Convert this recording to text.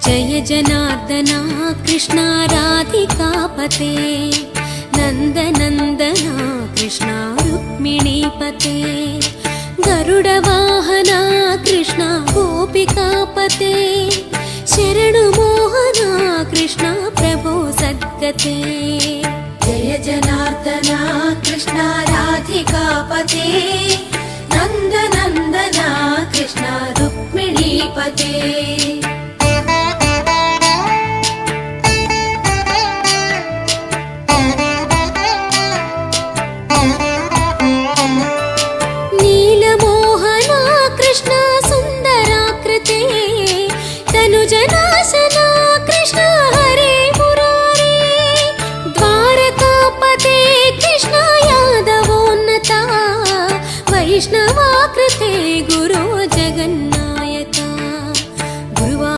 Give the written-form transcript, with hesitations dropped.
जय जनार्दना कृष्णा राधिकापते नन्दनन्दना कृष्णा रुक्मिणीपते गरुडवाहना कृष्णा गोपिकापते शरणुमोहना कृष्णा प्रभो सद्गते जय जनार्दना कृष्णा राधिकापते नन्दनन्दना कृष्णा रुक्मिणीपते नीलमोहना कृष्णा सुन्दराकृते तनुजनाशना कृष्णा हरे मुरारे द्वारकापते कृष्णा यादवोन्नता वैष्णवाकृते गुरु